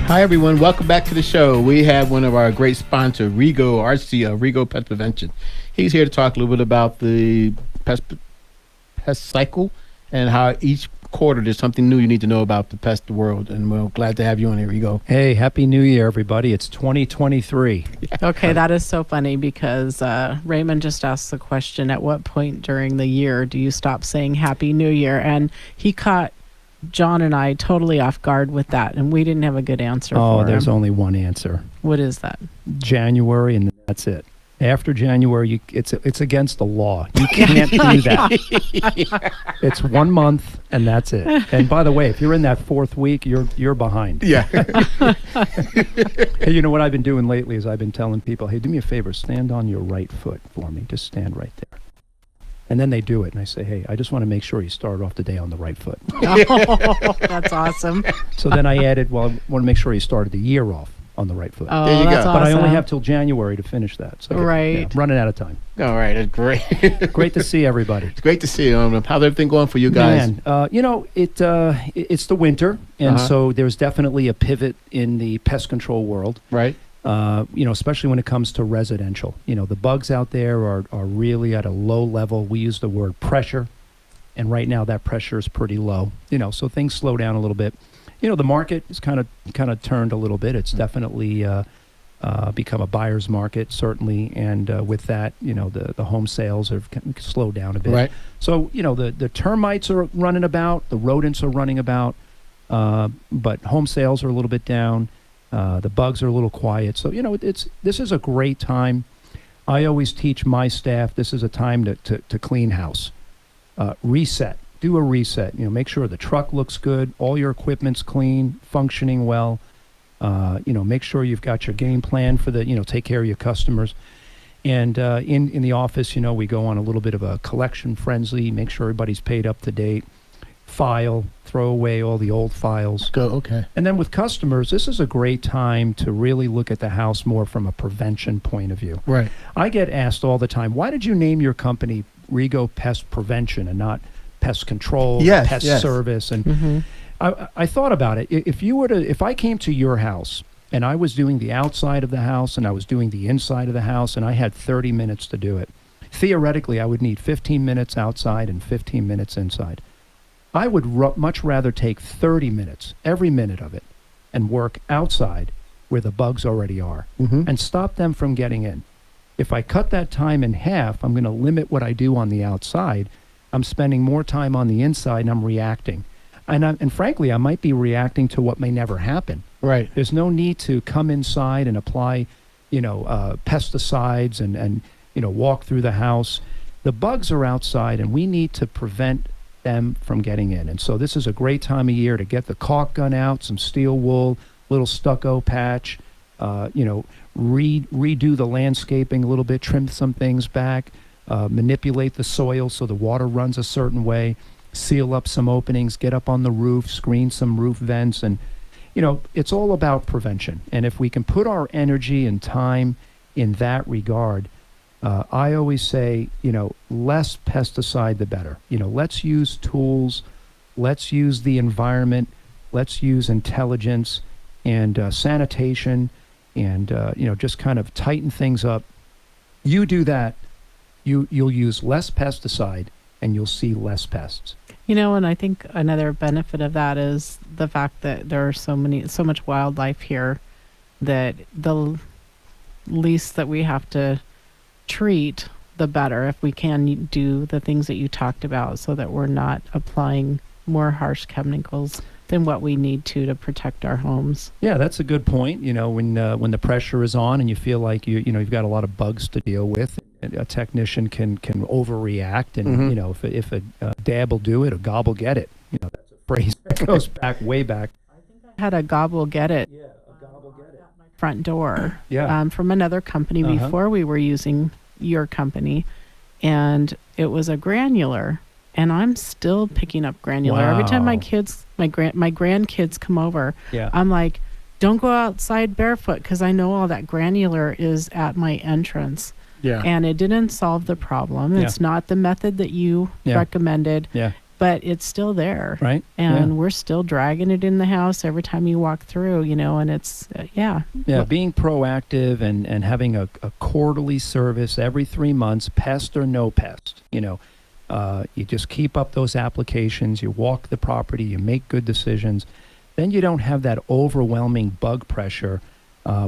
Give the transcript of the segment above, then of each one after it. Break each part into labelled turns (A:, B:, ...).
A: Hi, everyone. Welcome back to the show. We have one of our great sponsors, Rigo Arce of Rigo Pest Prevention. He's here to talk a little bit about the pest cycle and how each quarter there's something new you need to know about the pest world. And we're glad to have you on here, Rigo.
B: Hey, Happy New Year, everybody. It's 2023.
C: Okay, that is so funny because Raymond just asked the question, at what point during the year do you stop saying Happy New Year? And he caught John and I totally off guard with that, and we didn't have a good answer for him.
B: Oh, there's only one answer.
C: What is that?
B: January, and that's it. After January, it's against the law. You can't do that. It's 1 month, and that's it. And by the way, if you're in that fourth week, you're behind.
A: Yeah.
B: Hey, you know what I've been doing lately is I've been telling people, hey, do me a favor, stand on your right foot for me. Just stand right there. And then they do it, and I say, hey, I just want to make sure you start off the day on the right foot.
C: Oh, that's awesome.
B: So then I added, well, I want to make sure you started the year off on the right foot.
C: Oh,
A: There you
C: that's
A: go.
C: awesome.
B: But I only have till January to finish that. So
C: Right.
B: yeah, running out of time.
A: All right. That's great.
B: Great to see everybody.
A: It's great to see you. How's everything going for you guys?
B: Man, it's the winter, and so there's definitely a pivot in the pest control world.
A: Right.
B: Especially when it comes to residential. The bugs out there are really at a low level. We use the word pressure, and right now that pressure is pretty low. So things slow down a little bit. The market is kind of turned a little bit. It's definitely become a buyer's market, certainly, and with that, the home sales have slowed down a bit.
A: Right. So
B: the termites are running about, the rodents are running about, but home sales are a little bit down. The bugs are a little quiet. So, this is a great time. I always teach my staff this is a time to clean house. Reset. Do a reset. Make sure the truck looks good, all your equipment's clean, functioning well. Make sure you've got your game plan for take care of your customers. And in the office, we go on a little bit of a collection frenzy, make sure everybody's paid up to date. File, throw away all the old files.
A: Go, okay.
B: And then with customers, this is a great time to really look at the house more from a prevention point of view.
A: Right.
B: I get asked all the time, why did you name your company Rigo Pest Prevention and not Pest Control, Pest Service? And I thought about it. If I came to your house and I was doing the outside of the house and I was doing the inside of the house and I had 30 minutes to do it, theoretically I would need 15 minutes outside and 15 minutes inside. I would much rather take 30 minutes, every minute of it, and work outside where the bugs already are and stop them from getting in. If I cut that time in half, I'm going to limit what I do on the outside. I'm spending more time on the inside, and I'm reacting. And frankly, I might be reacting to what may never happen.
A: Right.
B: There's no need to come inside and apply, pesticides and walk through the house. The bugs are outside, and we need to prevent them from getting in. And so this is a great time of year to get the caulk gun out, some steel wool, little stucco patch, redo the landscaping a little bit, trim some things back, manipulate the soil so the water runs a certain way, seal up some openings, get up on the roof, screen some roof vents. And, it's all about prevention. And if we can put our energy and time in that regard, I always say, less pesticide, the better. Let's use tools, let's use the environment, let's use intelligence and sanitation and, just kind of tighten things up. You do that, you'll use less pesticide and you'll see less pests.
C: And I think another benefit of that is the fact that there are so much wildlife here that the least that we have to treat, the better, if we can do the things that you talked about so that we're not applying more harsh chemicals than what we need to protect our homes.
B: Yeah, that's a good point. When the pressure is on and you feel like you've got a lot of bugs to deal with, a technician can overreact, and if a dab will do it, a gob will get it. That's a phrase that goes way back.
C: I think I had a gob will get it.
B: Yeah, a gob will get it.
C: At my front door.
B: Yeah.
C: From another company before we were using your company, and it was a granular. And I'm still picking up granular.
B: Wow.
C: Every time my grandkids come over, I'm like, don't go outside barefoot because I know all that granular is at my entrance.
A: Yeah.
C: And it didn't solve the problem. It's not the method that you recommended.
B: Yeah.
C: but it's still there.
B: Right.
C: And we're still dragging it in the house every time you walk through, and it's,
B: Yeah, being proactive and having a quarterly service every 3 months, pest or no pest, you just keep up those applications, you walk the property, you make good decisions. Then you don't have that overwhelming bug pressure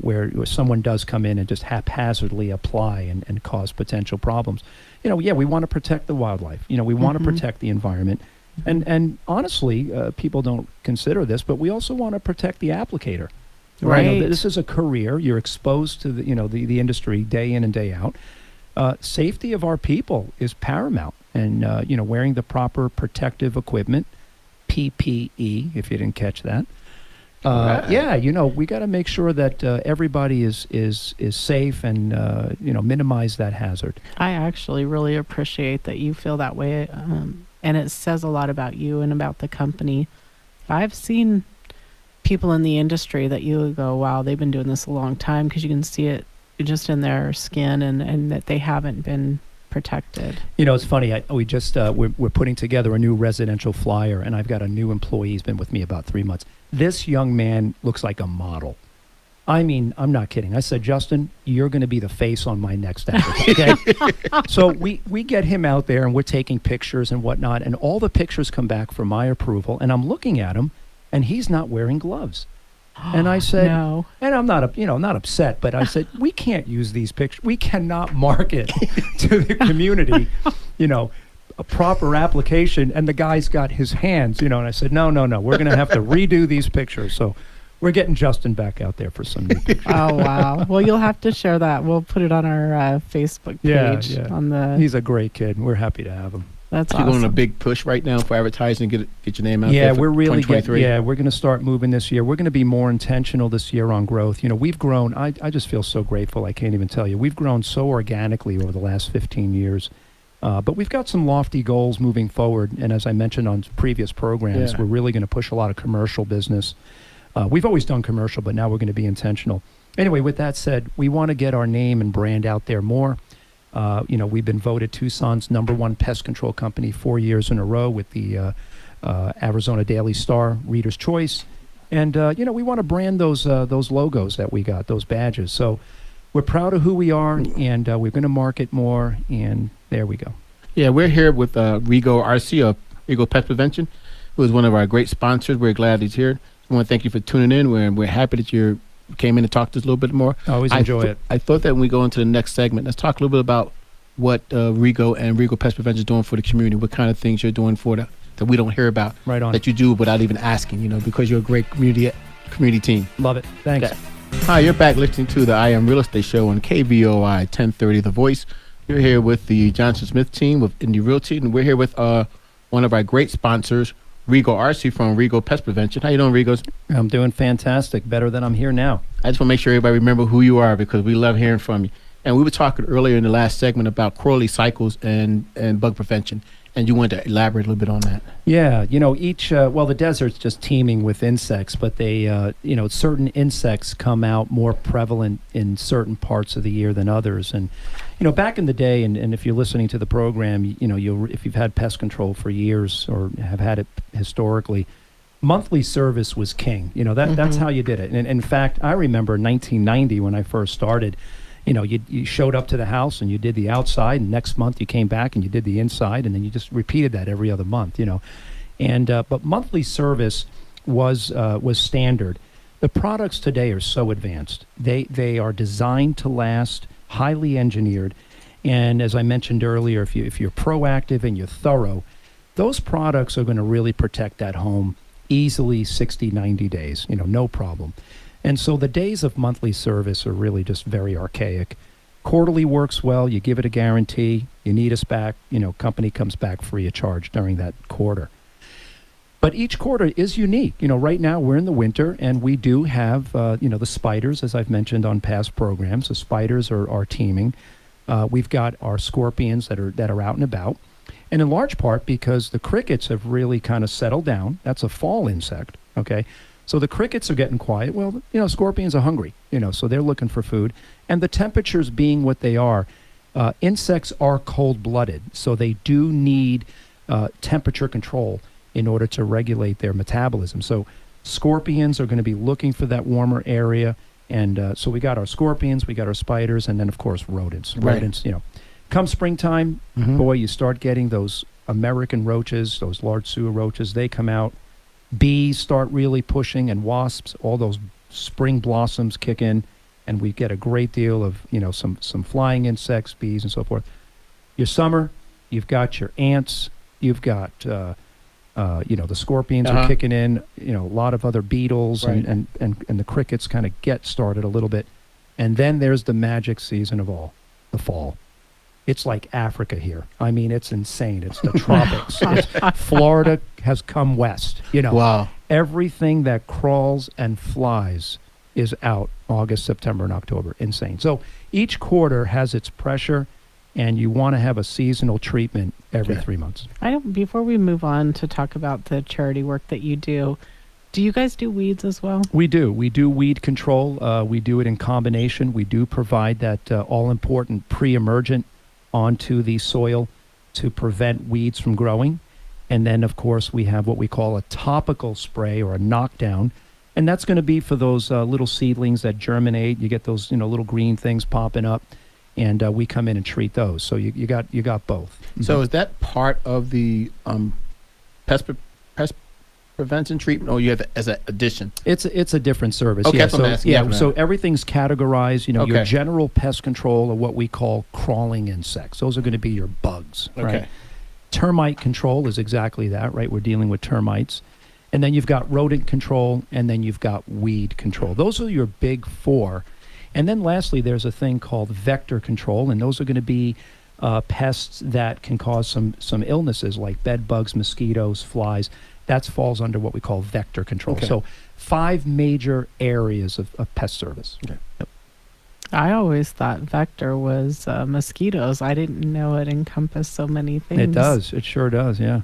B: where someone does come in and just haphazardly apply and cause potential problems. We want to protect the wildlife. We want to protect the environment. And honestly, people don't consider this, but we also want to protect the applicator.
C: Right.
B: This is a career. You're exposed to the industry day in and day out. Safety of our people is paramount. And, wearing the proper protective equipment, PPE, if you didn't catch that. We got to make sure that everybody is safe and minimize that hazard.
C: I actually really appreciate that you feel that way, and it says a lot about you and about the company. I've seen people in the industry that you go, wow, they've been doing this a long time, because you can see it just in their skin and that they haven't been protected.
B: It's funny. We're putting together a new residential flyer, and I've got a new employee. He's been with me about 3 months. This young man looks like a model. I mean, I'm not kidding. I said, Justin, you're going to be the face on my next advertisement. Okay? So we get him out there, and we're taking pictures and whatnot, and all the pictures come back for my approval, and I'm looking at him, and he's not wearing gloves. And I said,
C: no.
B: And I'm not, not upset, but I said, we can't use these pictures. We cannot market to the community, a proper application. And the guy's got his hands, and I said, no, we're going to have to redo these pictures. So we're getting Justin back out there for some new pictures.
C: Oh, wow. Well, you'll have to share that. We'll put it on our Facebook page.
B: Yeah. He's a great kid. We're happy to have him.
C: That's
A: awesome.
C: You're
A: going on a big push right now for advertising, get your name out there.
B: Yeah, we're really we're going to start moving this year. We're going to be more intentional this year on growth. We've grown. I just feel so grateful. I can't even tell you. We've grown so organically over the last 15 years. But we've got some lofty goals moving forward. And as I mentioned on previous programs, we're really going to push a lot of commercial business. We've always done commercial, but now we're going to be intentional. Anyway, with that said, we want to get our name and brand out there more. We've been voted Tucson's #1 pest control company 4 years in a row with the Arizona Daily Star Reader's Choice. And, we want to brand those logos that we got, those badges. So we're proud of who we are, and we're going to market more, and there we go. Yeah,
A: we're here with Rigo Arce of Rigo Pest Prevention, who is one of our great sponsors. We're glad he's here. I want to thank you for tuning in. We're happy that you came in to talk to us a little bit more.
B: Always enjoy it.
A: I thought that when we go into the next segment, let's talk a little bit about what Rigo and Rigo Pest Prevention is doing for the community, what kind of things you're doing for that we don't hear about,
B: right on,
A: that you do without even asking, because you're a great community team.
B: Love it. Thanks.
A: Okay. Hi, you're back listening to the I Am Real Estate Show on KVOI 1030 The Voice. You're here with the Johnson Smith team with Indie Realty, and we're here with one of our great sponsors, Rigo Arce from Rigo Pest Prevention. How you doing, Rigo?
B: I'm doing fantastic. Better than I'm here now.
A: I just want to make sure everybody remember who you are, because we love hearing from you. And we were talking earlier in the last segment about quarterly cycles and bug prevention, and you wanted to elaborate a little bit on that.
B: Yeah, each the desert's just teeming with insects, but they certain insects come out more prevalent in certain parts of the year than others. And back in the day, and if you're listening to the program, if you've had pest control for years or have had it historically, monthly service was king. That's how you did it. And in fact, I remember 1990 when I first started. You showed up to the house and you did the outside, and next month you came back and you did the inside, and then you just repeated that every other month. And but monthly service was standard. The products today are so advanced. They are designed to last, highly engineered, and as I mentioned earlier, if you're proactive and you're thorough, those products are going to really protect that home easily 60, 90 days. No problem. And so the days of monthly service are really just very archaic. Quarterly works well. You give it a guarantee. You need us back. Company comes back free of charge during that quarter. But each quarter is unique. Right now we're in the winter, and we do have, the spiders, as I've mentioned on past programs. The spiders are teeming. We've got our scorpions that are out and about. And in large part because the crickets have really kind of settled down. That's a fall insect, okay? So the crickets are getting quiet. Well, scorpions are hungry, so they're looking for food. And the temperatures being what they are, insects are cold-blooded, so they do need temperature control in order to regulate their metabolism. So scorpions are going to be looking for that warmer area. And so we got our scorpions, we got our spiders, and then, of course, rodents.
A: Right.
B: Rodents, come springtime, boy, you start getting those American roaches, those large sewer roaches. They come out. Bees start really pushing, and wasps. All those spring blossoms kick in, and we get a great deal of, some flying insects, bees, and so forth. Your summer, you've got your ants. You've got, the scorpions are kicking in. A lot of other beetles,
A: right.
B: and the crickets kind of get started a little bit. And then there's the magic season of all, the fall. It's like Africa here. I mean, it's insane. It's the tropics. Florida has come west.
A: Wow.
B: Everything that crawls and flies is out August, September, and October. Insane. So each quarter has its pressure, and you want to have a seasonal treatment every 3 months.
C: Before we move on to talk about the charity work that you do you guys do weeds as well?
B: We do. We do weed control. We do it in combination. We do provide that all-important pre-emergent onto the soil to prevent weeds from growing. And then, of course, we have what we call a topical spray or a knockdown. And that's going to be for those little seedlings that germinate. You get those, little green things popping up. And we come in and treat those. So you got both.
A: So is that part of the pest prevention treatment, or you have it as an addition?
B: It's a different service.
A: Okay,
B: Yeah.
A: that's what I'm asking.
B: So everything's categorized.
A: Okay.
B: Your general pest control are what we call crawling insects. Those are going to be your bugs.
A: Okay.
B: Right? Termite control is exactly that. Right. We're dealing with termites. And then you've got rodent control, and then you've got weed control. Those are your big four. And then lastly, there's a thing called vector control, and those are going to be pests that can cause some illnesses like bed bugs, mosquitoes, flies. That falls under what we call vector control.
A: Okay.
B: So 5 major areas of pest service.
A: Okay.
B: Yep.
C: I always thought vector was mosquitoes. I didn't know it encompassed so many things.
B: It does. It sure does, yeah.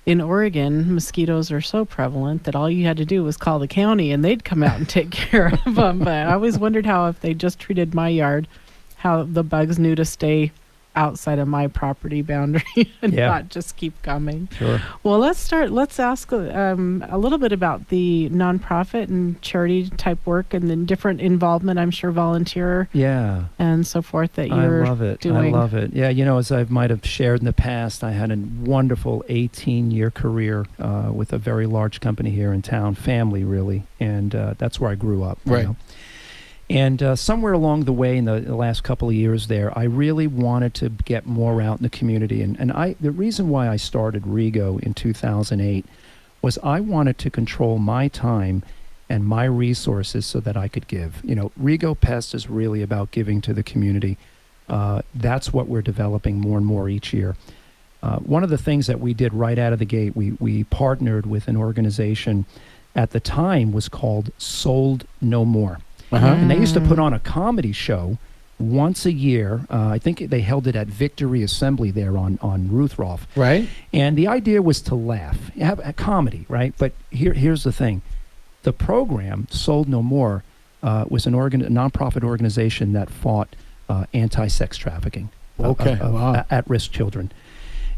C: In Oregon, mosquitoes are so prevalent that all you had to do was call the county and they'd come out and take care of them. But I always wondered how, if they just treated my yard, how the bugs knew to stay outside of my property boundary and not just keep coming.
B: Sure.
C: Well, let's ask a little bit about the nonprofit and charity type work and the different involvement, I'm sure, volunteer and so forth that you're doing.
B: I love it. Yeah, as I might have shared in the past, I had a wonderful 18-year career with a very large company here in town, family really, and that's where I grew up.
A: Right.
B: And somewhere along the way in the last couple of years there, I really wanted to get more out in the community. And the reason why I started Rigo in 2008 was I wanted to control my time and my resources so that I could give. Rigo Pest is really about giving to the community. That's what we're developing more and more each year. One of the things that we did right out of the gate, we partnered with an organization at the time was called Sold No More. And they used to put on a comedy show once a year. I think they held it at Victory Assembly there on Ruthroff.
A: Right.
B: And the idea was to laugh, have a comedy, right? But here's the thing. The program, Sold No More, was a nonprofit organization that fought anti-sex trafficking of at-risk children.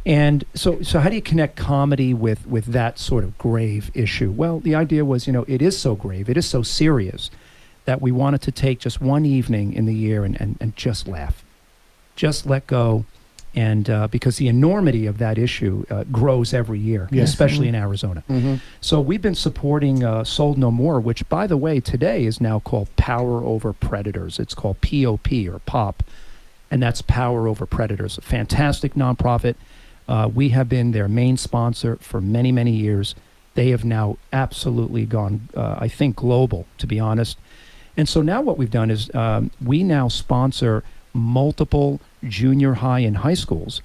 B: And so how do you connect comedy with that sort of grave issue? Well, the idea was, it is so grave, it is so serious, that we wanted to take just one evening in the year and just laugh, just let go, and because the enormity of that issue grows every year, especially in Arizona. So we've been supporting Sold No More, which, by the way, today is now called Power Over Predators. It's called POP or POP, and that's Power Over Predators, a fantastic nonprofit. We have been their main sponsor for many, many years. They have now absolutely gone, I think, global, to be honest. And so now what we've done is we now sponsor multiple junior high and high schools.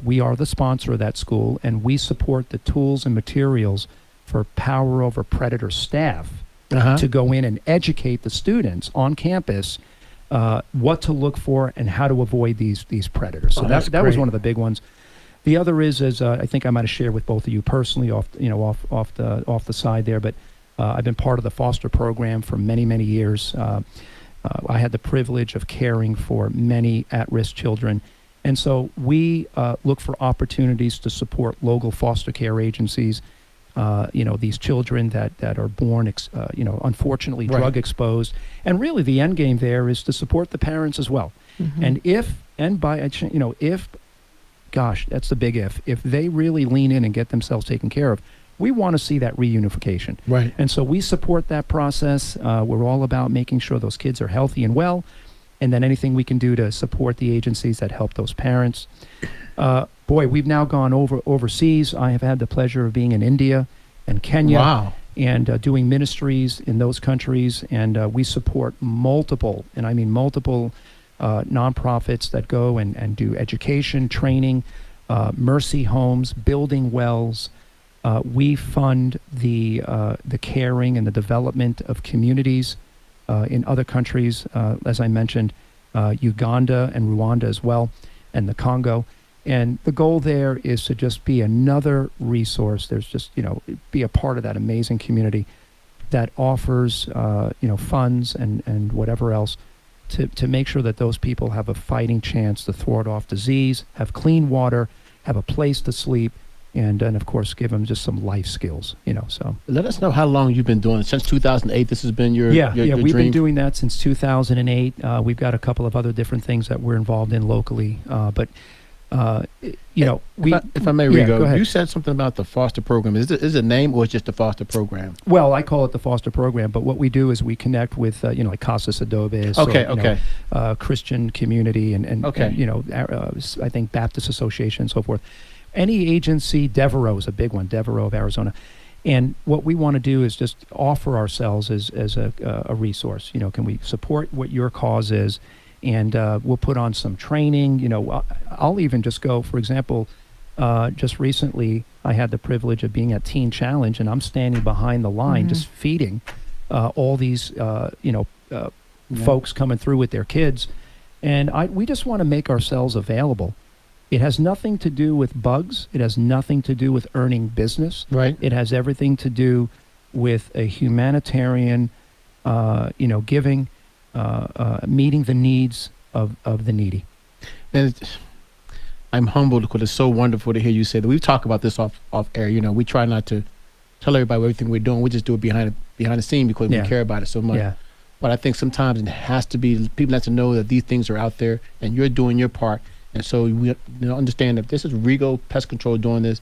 B: We are the sponsor of that school, and we support the tools and materials for Power Over Predator staff to go in and educate the students on campus what to look for and how to avoid these predators. So that was one of the big ones. The other is I think I might have shared with both of you personally off the side there, but I've been part of the foster program for many, many years. I had the privilege of caring for many at-risk children, And so we look for opportunities to support local foster care agencies, these children that are born, unfortunately drug exposed. And really the end game there is to support the parents as well. Mm-hmm. And if, gosh, that's the big if they really lean in and get themselves taken care of, we want to see that reunification.
A: Right.
B: And so we support that process. We're all about making sure those kids are healthy and well, and then anything we can do to support the agencies that help those parents. We've now gone overseas. I have had the pleasure of being in India and Kenya.
A: Wow.
B: And doing ministries in those countries. And we support multiple, and I mean multiple, nonprofits that go and do education, training, mercy homes, building wells. We fund the caring and the development of communities in other countries, as I mentioned, Uganda and Rwanda as well, and the Congo. And the goal there is to just be another resource. There's just, be a part of that amazing community that offers, funds and whatever else to make sure that those people have a fighting chance to thwart off disease, have clean water, have a place to sleep, and of course give them just some life skills, so.
A: Let us know how long you've been doing it. Since 2008, this has been your
B: we've
A: dream?
B: Been doing that since 2008. We've got a couple of other different things that we're involved in locally, but if I may, Rigo,
A: you said something about the foster program. Is it a name or is it just the foster program?
B: Well, I call it the foster program, but what we do is we connect with, like Casas Adobes, Christian community, and I think Baptist Association and so forth. Any agency, Devereaux is a big one, Devereaux of Arizona. And what we want to do is just offer ourselves as a resource. Can we support what your cause is? And we'll put on some training. I'll even just go, for example, just recently I had the privilege of being at Teen Challenge, and I'm standing behind the line just feeding all these, folks coming through with their kids. And we just want to make ourselves available. It has nothing to do with bugs. It has nothing to do with earning business.
A: Right.
B: It has everything to do with a humanitarian, giving, meeting the needs of the needy.
A: And I'm humbled because it's so wonderful to hear you say that. We've talked about this off air. We try not to tell everybody everything we're doing. We just do it behind the scene because we care about it so much. Yeah. But I think sometimes it has to be, people have to know that these things are out there and you're doing your part. And so we understand that this is Rigo Pest Control doing this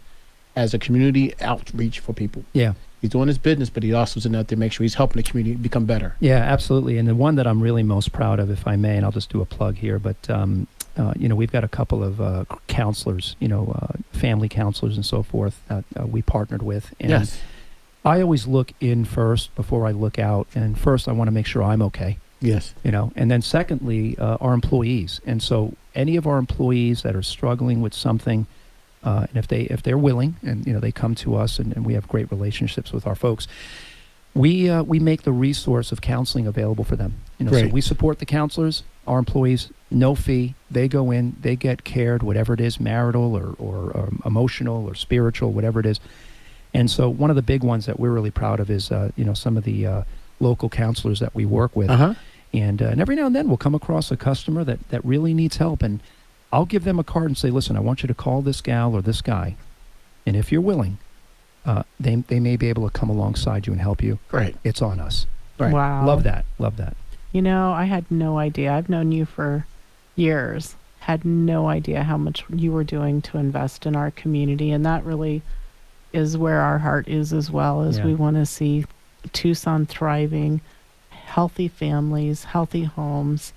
A: as a community outreach for people. Yeah. He's doing his business, but he also is out there to make sure he's helping the community become better.
B: Yeah, absolutely. And the one that I'm really most proud of, if I may, and I'll just do a plug here, but, we've got a couple of counselors, family counselors and so forth that we partnered with. And yes. I always look in first before I look out. And first, I want to make sure I'm okay.
A: Yes.
B: And then secondly, our employees. And so any of our employees that are struggling with something, and if they're willing, and they come to us, and we have great relationships with our folks, we make the resource of counseling available for them. So we support the counselors, our employees, no fee. They go in, they get cared, whatever it is, marital or emotional or spiritual, whatever it is. And so one of the big ones that we're really proud of is some of the local counselors that we work with. Uh-huh. And every now and then we'll come across a customer that really needs help, and I'll give them a card and say, listen, I want you to call this gal or this guy, and if you're willing, they may be able to come alongside you and help you.
A: Right.
B: It's on us.
C: Right. Wow.
B: Love that.
C: I had no idea. I've known you for years, had no idea how much you were doing to invest in our community, and that really is where our heart is as well, as we want to see Tucson thriving, healthy families, healthy homes,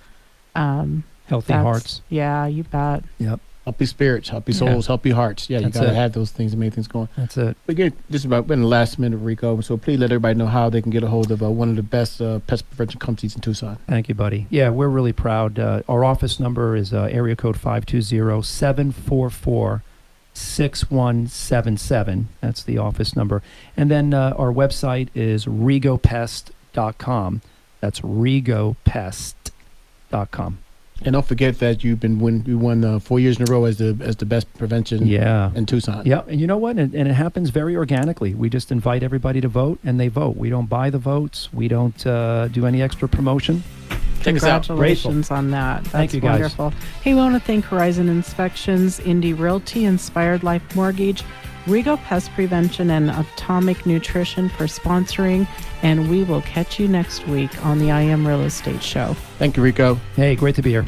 B: healthy hearts.
C: Yeah, you bet.
A: Yep. Healthy spirits, healthy souls, healthy hearts. Yeah, you got to have those things to make things going.
B: That's it.
A: But again, this is about in the last minute, Rico. So please let everybody know how they can get a hold of one of the best pest prevention companies in Tucson.
B: Thank you, buddy. Yeah, we're really proud. Our office number is area code 520-744-6177. That's the office number. And then our website is rigopest.com. That's rigopest.com.
A: And don't forget that you won 4 years in a row as the best prevention in Tucson.
B: Yeah, and you know what? And it happens very organically. We just invite everybody to vote, and they vote. We don't buy the votes. We don't do any extra promotion.
A: Check us out.
C: Congratulations on that. That's
B: Thank you, guys.
C: wonderful. Hey, we want to thank Horizon Inspections, Indy Realty, Inspired Life Mortgage, Rigo Pest Prevention, and Atomic Nutrition for sponsoring. And we will catch you next week on the I Am Real Estate Show.
A: Thank you, Rico.
B: Hey, great to be here.